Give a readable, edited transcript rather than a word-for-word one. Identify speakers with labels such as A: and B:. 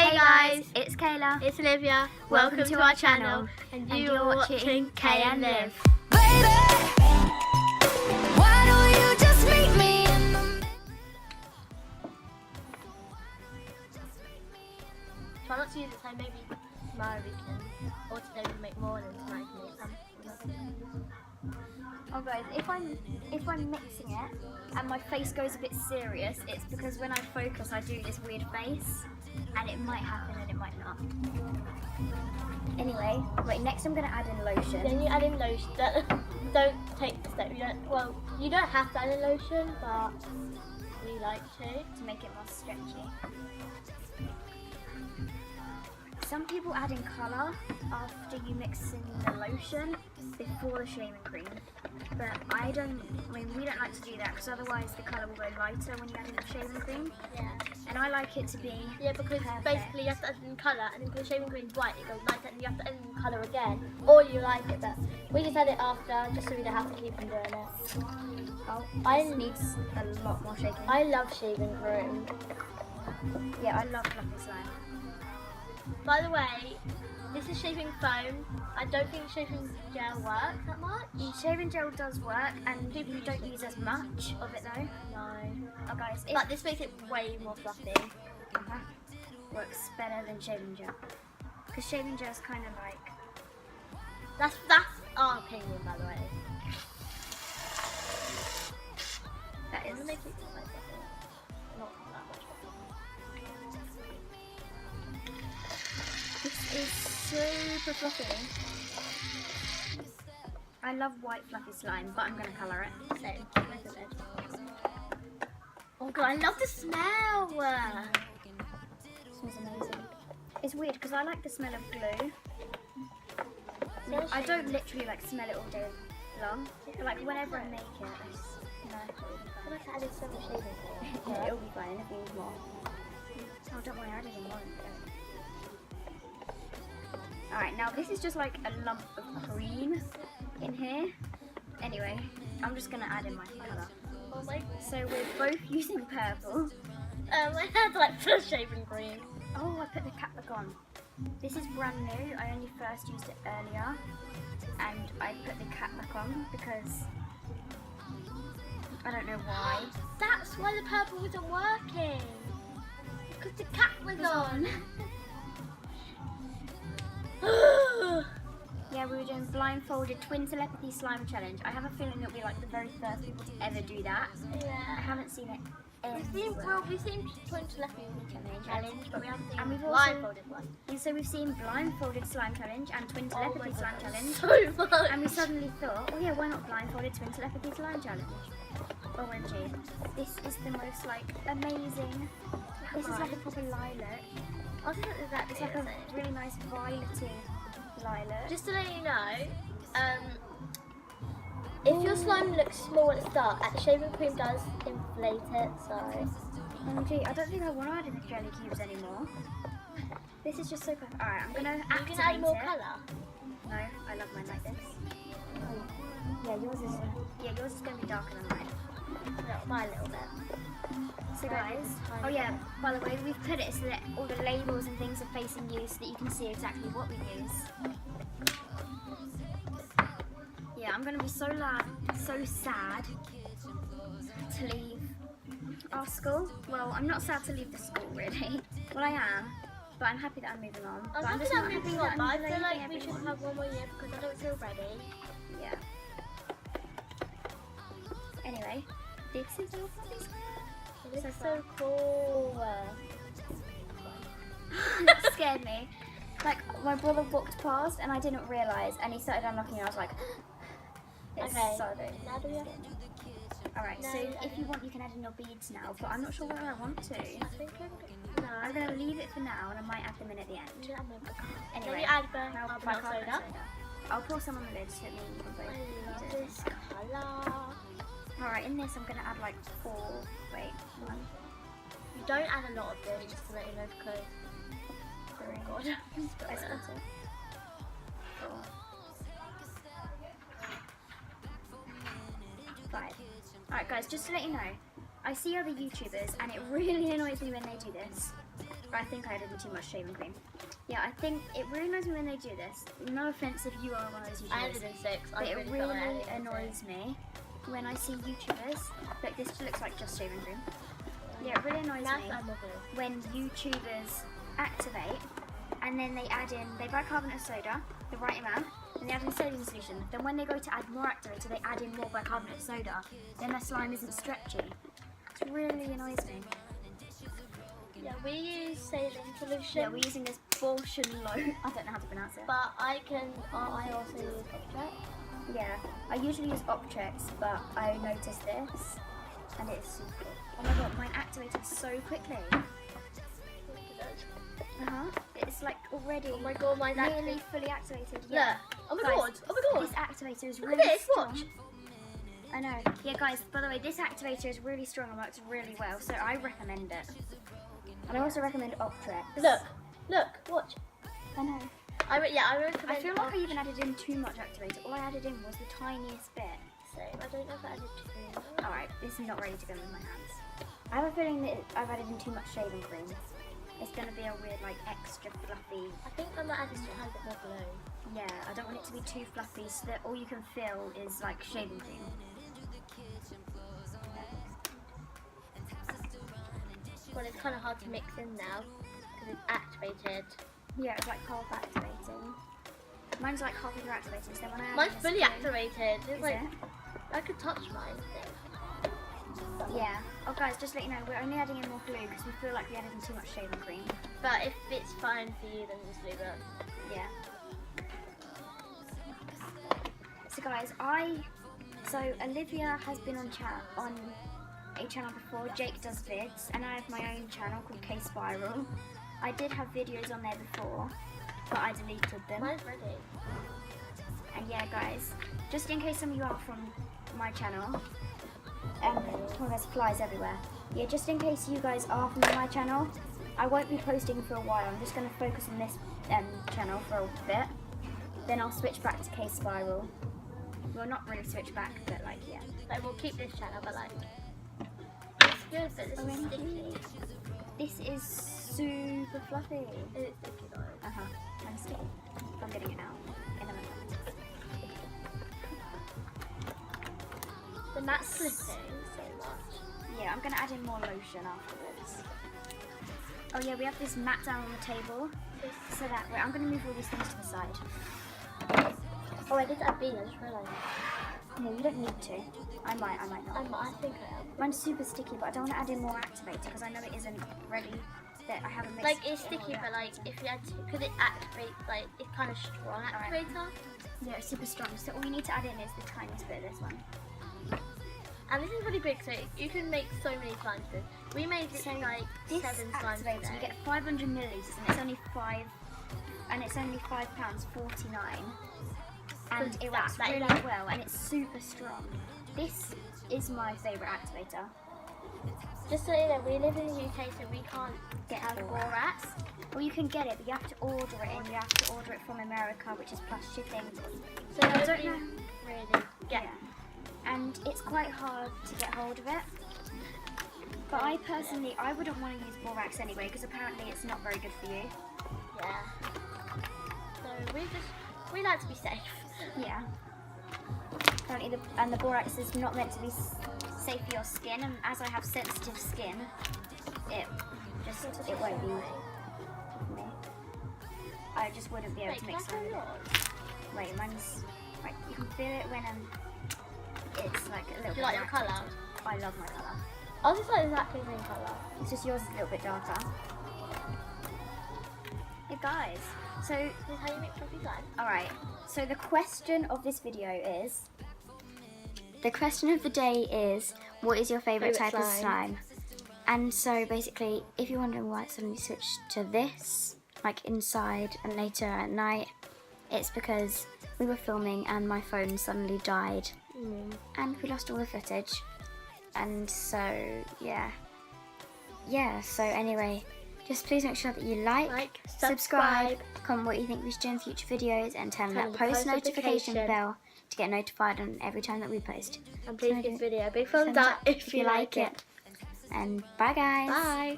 A: Hey guys, it's Kayla.
B: It's Olivia.
A: Welcome to our channel.
B: And
A: And
B: you're watching Kay and Liv.
C: Baby, why don't you just meet me in the
B: Try not to use it, so maybe tomorrow we can, or today we make more and tonight we make some.
A: Oh guys, if I'm mixing it and my face goes a bit serious, it's because when I focus I do this weird face, and it might happen and it might not. Anyway, wait. Next I'm gonna add in lotion.
B: Then you add in lotion. Don't take the step. You don't have to add in lotion, but we like to
A: make it more stretchy. Some people add in colour after you mix in the lotion before the shaving cream, but we don't like to do that because otherwise the colour will go lighter when you add in the shaving cream.
B: Yeah.
A: And I like it to be
B: Because
A: perfect.
B: basically you have to add in colour, and if the shaving cream is white, it goes lighter, and you have to add in colour again, or you like it. But we just add it after, just so we don't have to keep on doing it.
A: Oh,
B: I
A: this needs a lot more shaking.
B: I love shaving cream.
A: Yeah, I love fluffy slime.
B: By the way, this is shaving foam. I don't think shaving gel works that much.
A: Shaving gel does work, and you don't use as much of it though.
B: No.
A: Oh guys,
B: But this makes it way more fluffy.
A: Works better than shaving gel. Because shaving gel is kind of like...
B: That's our opinion, by the way.
A: That
B: I'm
A: is...
B: gonna make it like fluffy. Not that much fluffy.
A: This is super fluffy. I love white fluffy slime, but I'm going to colour it.
B: Same. Oh god, I love the smell!
A: It smells amazing. It's weird because I like the smell of glue. I don't literally like smell it all day long. But like whenever I make it, I just,
B: I like to add in so much shaving cream.
A: yeah, it'll be fine if you need more. Oh, don't worry, I didn't want it. Alright, now this is just like a lump of cream in here. Anyway, I'm just going to add in my colour.
B: Oh my.
A: So we're both using purple.
B: I had like full shaving cream.
A: Oh, I put the cap back on. This is brand new. I only first used it earlier. And I put the cap back on because I don't know why.
B: That's why the purple wasn't working. Because the cap was on.
A: Yeah, we were doing blindfolded twin telepathy slime challenge. I have a feeling that we're like the very first people to ever do that. I
B: Yeah.
A: haven't seen it
B: We've seen twin telepathy challenge, but we haven't seen
A: And we've also-
B: blindfolded one.
A: And so we've seen blindfolded slime challenge and twin
B: Oh my
A: telepathy slime
B: God,
A: challenge.
B: so much.
A: And we suddenly thought, oh yeah, why not blindfolded twin telepathy slime challenge? OMG. This is the most like amazing. This is like a proper lilac.
B: I think it's exactly
A: It's like
B: the
A: a
B: same.
A: really nice violety lilac.
B: Just to let you know, if your slime looks small at the start, the shaving cream does inflate it, so...
A: OMG, I don't think I want to add in the jelly cubes anymore. This is just so perfect. Alright, I'm gonna
B: You
A: activate
B: can add more
A: it.
B: colour.
A: No, I love mine like this. Yeah, yours is gonna be darker than mine.
B: My little bit.
A: So guys, oh yeah, by the way, we've put it so that all the labels and things are facing you so that you can see exactly what we use. Yeah, I'm gonna be so sad to leave our school. Well, I'm not sad to leave the school really. Well, I am, but I'm happy that I'm moving on.
B: I'm
A: But
B: happy
A: just
B: that
A: not
B: I'm moving
A: happy
B: on, but I
A: that I'm
B: feel like
A: leaving
B: we should
A: everyone.
B: have one more year because I don't feel ready.
A: Yeah. Anyway, this is all for this.
B: It looks so cool.
A: That scared me. Like, my brother walked past and I didn't realise, and he started unlocking and I was like, it's
B: Okay.
A: so good.
B: Now do we have
A: Alright,
B: No,
A: so
B: no.
A: if you want, you can add in your beads now, but I'm not sure whether I want to.
B: I think
A: I'm going to leave it for now and I might add them in at the end.
B: Anyway,
A: Anyway,
B: you add the
A: now
B: carbonate soda.
A: I'll pour some on the lid so that me and you can
B: I love
A: both use it.
B: this colour.
A: Alright, in this I'm going to add like 4, wait, 1,
B: You don't add a lot of this, just to let you know, because
A: 3,
B: God.
A: I spilled it. 4, 5. Alright guys, just to let you know, I see other YouTubers and it really annoys me when they do this. I think I added in too much shaving cream. Yeah, I think it really annoys me when they do this. No offense if you are one of those YouTubers.
B: I added in 6.
A: But
B: I
A: it
B: really,
A: really
B: felt like I added in
A: annoys
B: 6.
A: me when I see YouTubers. Look, this looks like just shaving cream. Yeah, it really annoys
B: That's
A: me
B: unlawful.
A: when YouTubers activate and then they add in, they bicarbonate of soda, the right amount, and they add in sodium solution. Then when they go to add more activator, they add in more bicarbonate of soda. Then their slime isn't stretchy. It really annoys me.
B: Yeah, we use saline solution.
A: Yeah, we're using this Borschen Low. I don't know how to pronounce it.
B: But I also use object.
A: Yeah, I usually use Optrex, but I noticed this, and it is super cool. Oh my god, mine activated so quickly. It's like already
B: Oh my god, mine's
A: nearly
B: actually.
A: fully activated.
B: Yeah.
A: Yeah.
B: Oh my
A: Guys,
B: god. Oh my god.
A: This activator is
B: Look
A: really
B: at this.
A: strong.
B: Watch.
A: I know. Yeah, guys, by the way, this activator is really strong and works really well, so I recommend it. And I also recommend Optrex.
B: Look. Watch.
A: I know.
B: I recommend.
A: I feel like I even added in too much activator. All I added in was the tiniest bit.
B: I don't know if I added too.
A: Alright, this is not ready to go with my hands. I have a feeling that I've added in too much shaving cream. It's going to be a weird, like, extra fluffy.
B: I think I might add just a tiny bit more below.
A: Yeah, I don't want it to be too fluffy so that all you can feel is, like, shaving cream.
B: Well, it's kind of hard to mix in now because it's activated.
A: Yeah, it's like half activating. Mine's like half activated, so when I add
B: Mine's
A: in this
B: fully
A: glue-
B: activated. It's
A: Is
B: like
A: it?
B: I could touch mine. I think.
A: Yeah. Oh, guys, just to let you know, we're only adding in more glue because we feel like we added in too much shaving cream.
B: But if it's fine for you, then just leave it.
A: Yeah. So, guys, Olivia has been on a channel before, Jake Does Vids, and I have my own channel called K-Spiral. I did have videos on there before, but I deleted them.
B: Mine's ready.
A: And yeah, guys, just in case some of you are from my channel, well, there's flies everywhere. Yeah, just in case you guys are from my channel, I won't be posting for a while. I'm just going to focus on this channel for a bit. Then I'll switch back to K-Spiral. Well, not really switch back, but like, yeah.
B: Like we'll keep this channel, but like it's good, but this is sticky.
A: This is super fluffy.
B: It's sticky though.
A: I'm sticky. I'm getting it out in a minute.
B: The mat's slipping so much.
A: Yeah, I'm going to add in more lotion afterwards. Oh yeah, we have this mat down on the table. So that way, I'm going to move all these things to the side.
B: Oh, I did add bean, I just realised.
A: No, you don't need to. I might not.
B: I think I am.
A: Mine's super sticky, but I don't want to add in more activator because I know it isn't ready. That I haven't mixed
B: Like it's
A: it in
B: sticky,
A: all
B: but
A: yet.
B: like if you had to, because it activates, like it's kind of strong activator.
A: Yeah, it's super strong. So all you need to add in is the tiniest bit of this one.
B: And this is really big, so you can make so many slimes. We made it
A: So
B: like
A: this
B: 7 slimes
A: activator, you
B: today.
A: get 500 millilitres, and it's only £5.49. And it works
B: that
A: really
B: is-
A: well, and it's super strong. This is my favourite activator.
B: Just so you know, we live in the UK, so we can't
A: Get
B: have
A: borax.
B: borax.
A: Well, you can get it, but you have to order it, and you have to order it from America, which is plus shipping.
B: So
A: I don't
B: nobody
A: know.
B: really get.
A: And it's quite hard to get hold of it. But I personally, I wouldn't want to use borax anyway, because apparently it's not very good for you.
B: Yeah. So we like to be safe.
A: Yeah. Apparently, the borax is not meant to be safe for your skin, and as I have sensitive skin, it won't be for me. I just wouldn't be able
B: Wait,
A: to
B: can
A: mix
B: I
A: it with
B: try
A: it.
B: yours?
A: Wait, mine's right. You can feel it when it's like a little
B: Do
A: bit.
B: you like your
A: more
B: colour?
A: activated. I love my colour.
B: Ours is like exactly the same colour.
A: It's just yours is a little bit darker. Hey guys, so
B: This is how you make fluffy slime.
A: alright, so the question of this video is, the question of the day is, what is your favourite type
B: Favourite
A: of
B: slime.
A: slime? And so basically, if you're wondering why it suddenly switched to this, like inside and later at night, it's because we were filming and my phone suddenly died and we lost all the footage. And so, yeah, so anyway, just please make sure that you like, subscribe, comment what you think we should do in future videos, and turn on
B: Turn
A: that
B: the
A: post notification
B: notification
A: bell to get notified on every time that we post.
B: And please
A: So
B: give
A: do-
B: this video a big thumbs up if you like it.
A: And bye guys.
B: Bye.